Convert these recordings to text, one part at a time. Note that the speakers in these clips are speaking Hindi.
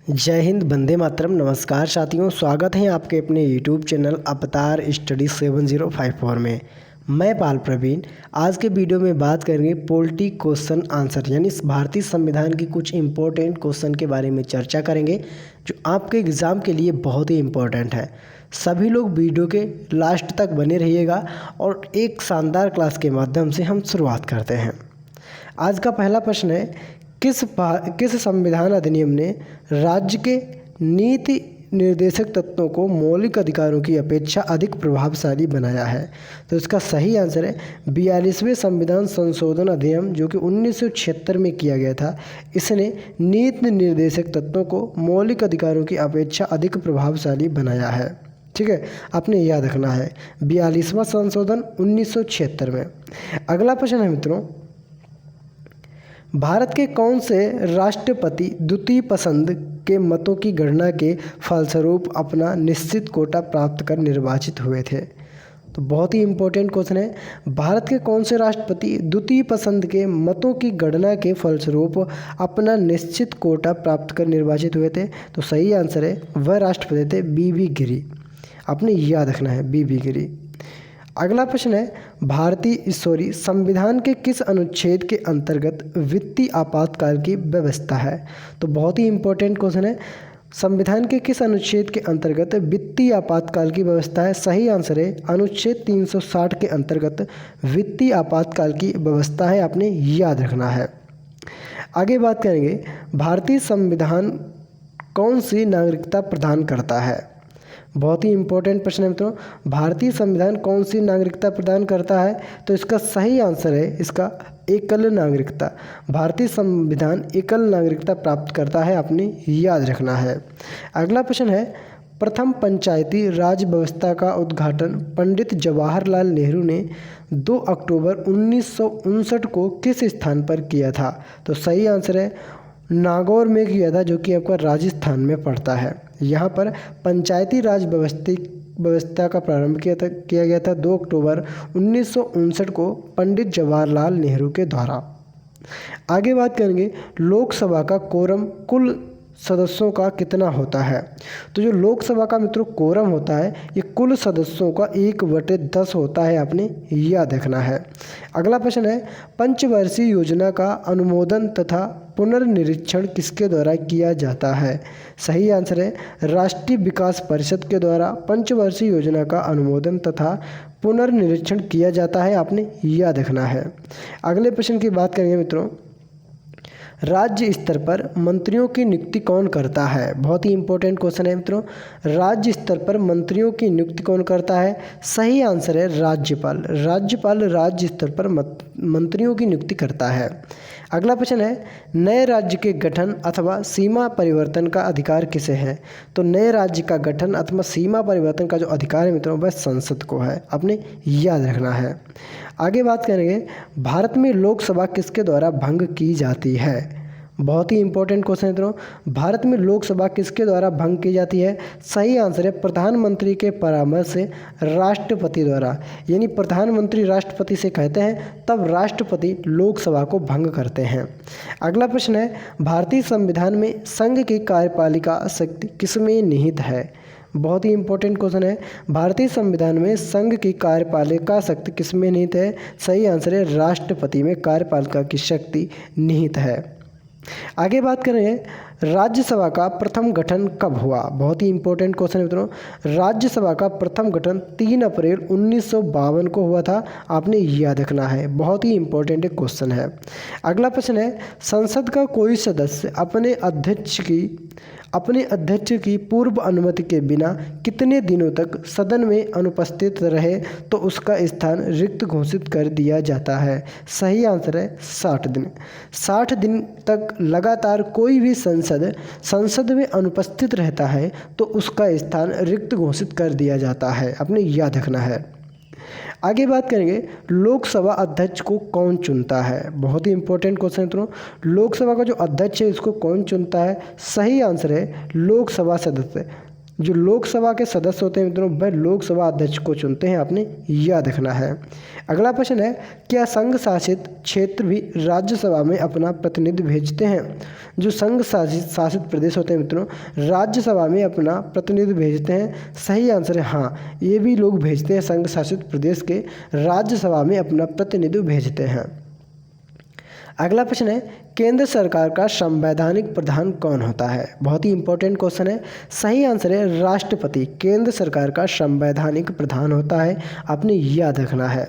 जय हिंद, वंदे मातरम। नमस्कार साथियों, स्वागत है आपके अपने यूट्यूब चैनल अवतार स्टडी 7054 में। मैं पाल प्रवीण। आज के वीडियो में बात करेंगे पॉलिटी क्वेश्चन आंसर, यानी भारतीय संविधान की कुछ इम्पोर्टेंट क्वेश्चन के बारे में चर्चा करेंगे जो आपके एग्ज़ाम के लिए बहुत ही इम्पोर्टेंट है। सभी लोग वीडियो के लास्ट तक बने रहिएगा और एक शानदार क्लास के माध्यम से हम शुरुआत करते हैं। आज का पहला प्रश्न है, किस संविधान अधिनियम ने राज्य के नीति निर्देशक तत्वों को मौलिक अधिकारों की अपेक्षा अधिक प्रभावशाली बनाया है? तो इसका सही आंसर है 42वें संविधान संशोधन अधिनियम, जो कि 1976 में किया गया था। इसने नीति निर्देशक तत्वों को मौलिक अधिकारों की अपेक्षा अधिक प्रभावशाली बनाया है। ठीक है, आपने याद रखना है 42वां संशोधन 1976 में। अगला प्रश्न है मित्रों, भारत के कौन से राष्ट्रपति द्वितीय पसंद के मतों की गणना के फलस्वरूप अपना निश्चित कोटा प्राप्त कर निर्वाचित हुए थे? तो बहुत ही इम्पोर्टेंट क्वेश्चन है। भारत के कौन से राष्ट्रपति द्वितीय पसंद के मतों की गणना के फलस्वरूप अपना निश्चित कोटा प्राप्त कर निर्वाचित हुए थे? तो सही आंसर है वह राष्ट्रपति थे बीबी गिरी। आपने याद रखना है बीबी गिरी। अगला प्रश्न है, संविधान के किस अनुच्छेद के अंतर्गत वित्तीय आपातकाल की व्यवस्था है? तो बहुत ही इम्पोर्टेंट क्वेश्चन है, संविधान के किस अनुच्छेद के अंतर्गत वित्तीय आपातकाल की व्यवस्था है? सही आंसर है अनुच्छेद 360 के अंतर्गत वित्तीय आपातकाल की व्यवस्था है। आपने याद रखना है। आगे बात करेंगे, भारतीय संविधान कौन सी नागरिकता प्रदान करता है? बहुत ही इंपॉर्टेंट प्रश्न है मित्रों, भारतीय संविधान कौन सी नागरिकता प्रदान करता है? तो इसका सही आंसर है इसका एकल नागरिकता। भारतीय संविधान एकल नागरिकता प्राप्त करता है, आपने याद रखना है। अगला प्रश्न है, प्रथम पंचायती राज व्यवस्था का उद्घाटन पंडित जवाहरलाल नेहरू ने 2 अक्टूबर 1959 को किस स्थान पर किया था? तो सही आंसर है नागौर में किया था, जो कि आपका राजस्थान में पड़ता है। यहाँ पर पंचायती राज व्यवस्था का प्रारंभ किया गया था 2 अक्टूबर 1959 को पंडित जवाहरलाल नेहरू के द्वारा। आगे बात करेंगे, लोकसभा का कोरम कुल सदस्यों का कितना होता है? तो जो लोकसभा का मित्रों कोरम होता है, ये कुल सदस्यों का 1/10 होता है। आपने याद रखना है। अगला प्रश्न है, पंचवर्षीय योजना का अनुमोदन तथा पुनर्निरीक्षण किसके द्वारा किया जाता है? सही आंसर है राष्ट्रीय विकास परिषद के द्वारा पंचवर्षीय योजना का अनुमोदन तथा पुनर्निरीक्षण किया जाता है। आपने याद रखना है। अगले प्रश्न की बात करेंगे मित्रों, राज्य स्तर पर मंत्रियों की नियुक्ति कौन करता है? बहुत ही इंपॉर्टेंट क्वेश्चन है मित्रों, राज्य स्तर पर मंत्रियों की नियुक्ति कौन करता है? सही आंसर है राज्यपाल। राज्यपाल राज्य स्तर पर मंत्रियों की नियुक्ति करता है। अगला प्रश्न है, नए राज्य के गठन अथवा सीमा परिवर्तन का अधिकार किसे है? तो नए राज्य का गठन अथवा सीमा परिवर्तन का जो अधिकार है मित्रों, वह संसद को है। आपने याद रखना है। आगे बात करेंगे, भारत में लोकसभा किसके द्वारा भंग की जाती है? बहुत ही इंपॉर्टेंट क्वेश्चन है मित्रों, भारत में लोकसभा किसके द्वारा भंग की जाती है? सही आंसर है प्रधानमंत्री के परामर्श से राष्ट्रपति द्वारा। यानी प्रधानमंत्री राष्ट्रपति से कहते हैं, तब राष्ट्रपति लोकसभा को भंग करते हैं। अगला प्रश्न है, भारतीय संविधान में संघ की कार्यपालिका शक्ति किसमें निहित है? बहुत ही इंपॉर्टेंट क्वेश्चन है, भारतीय संविधान में संघ की कार्यपालिका शक्ति किसमें निहित है? सही आंसर है राष्ट्रपति में कार्यपालिका की शक्ति निहित है। आगे बात करें, राज्यसभा का प्रथम गठन कब हुआ? बहुत ही इंपॉर्टेंट क्वेश्चन है मित्रों, राज्यसभा का प्रथम गठन 3 अप्रैल 1952 को हुआ था। आपने याद रखना है, बहुत ही इंपॉर्टेंट क्वेश्चन है। अगला प्रश्न है, संसद का कोई सदस्य अपने अध्यक्ष की पूर्व अनुमति के बिना कितने दिनों तक सदन में अनुपस्थित रहे तो उसका स्थान रिक्त घोषित कर दिया जाता है? सही आंसर है 60 दिन। 60 दिन तक लगातार कोई भी संसद में अनुपस्थित रहता है तो उसका स्थान रिक्त घोषित कर दिया जाता है। आपने याद रखना है। आगे बात करेंगे, लोकसभा अध्यक्ष को कौन चुनता है? बहुत ही इंपॉर्टेंट क्वेश्चन है मित्रों, लोकसभा का जो अध्यक्ष है इसको कौन चुनता है? सही आंसर है लोकसभा सदस्य। जो लोकसभा के सदस्य होते हैं मित्रों वह लोकसभा अध्यक्ष को चुनते हैं, आपने याद रखना है। अगला प्रश्न है, क्या संघ शासित क्षेत्र भी राज्यसभा में अपना प्रतिनिधि भेजते हैं? जो संघ शासित प्रदेश होते हैं मित्रों राज्यसभा में अपना प्रतिनिधि भेजते हैं। सही आंसर है हाँ, ये भी लोग भेजते हैं, संघ शासित प्रदेश के राज्यसभा में अपना प्रतिनिधि भेजते हैं। अगला प्रश्न है, केंद्र सरकार का संवैधानिक प्रधान कौन होता है? बहुत ही इंपॉर्टेंट क्वेश्चन है। सही आंसर है राष्ट्रपति केंद्र सरकार का संवैधानिक प्रधान होता है, आपने याद रखना है।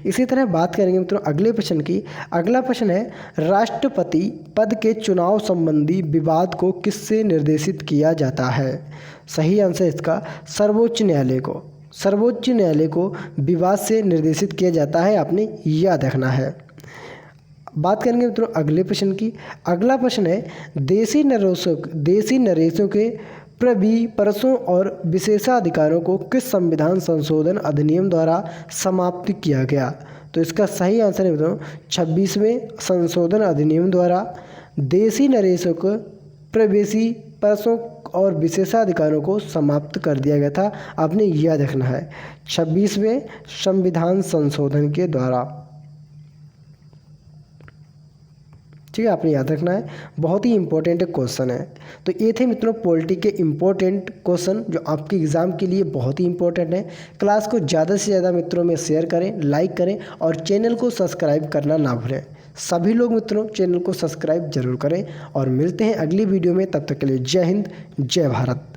इसी तरह बात करेंगे मित्रों अगले प्रश्न की। अगला प्रश्न है, राष्ट्रपति पद के चुनाव संबंधी विवाद को किससे निर्देशित किया जाता है? सही आंसर इसका सर्वोच्च न्यायालय को, सर्वोच्च न्यायालय को विवाद से निर्देशित किया जाता है, आपने याद रखना है। बात करेंगे मित्रों अगले प्रश्न की। अगला प्रश्न है, देशी नरेशों के प्रविपर्सों और विशेषाधिकारों को किस संविधान संशोधन अधिनियम द्वारा समाप्त किया गया? तो इसका सही आंसर है मित्रों 26वें संशोधन अधिनियम द्वारा देशी नरेशों को प्रवेशी परसों और विशेषाधिकारों को समाप्त कर दिया गया था, आपने याद रखना है 26वें संविधान संशोधन के द्वारा। ठीक है, आपने याद रखना है, बहुत ही इंपॉर्टेंट क्वेश्चन है। तो ये थे मित्रों पॉलिटी के इंपॉर्टेंट क्वेश्चन जो आपके एग्ज़ाम के लिए बहुत ही इंपॉर्टेंट है। क्लास को ज़्यादा से ज़्यादा मित्रों में शेयर करें, लाइक करें और चैनल को सब्सक्राइब करना ना भूलें। सभी लोग मित्रों चैनल को सब्सक्राइब जरूर करें और मिलते हैं अगली वीडियो में। तब तक के लिए जय हिंद, जय भारत।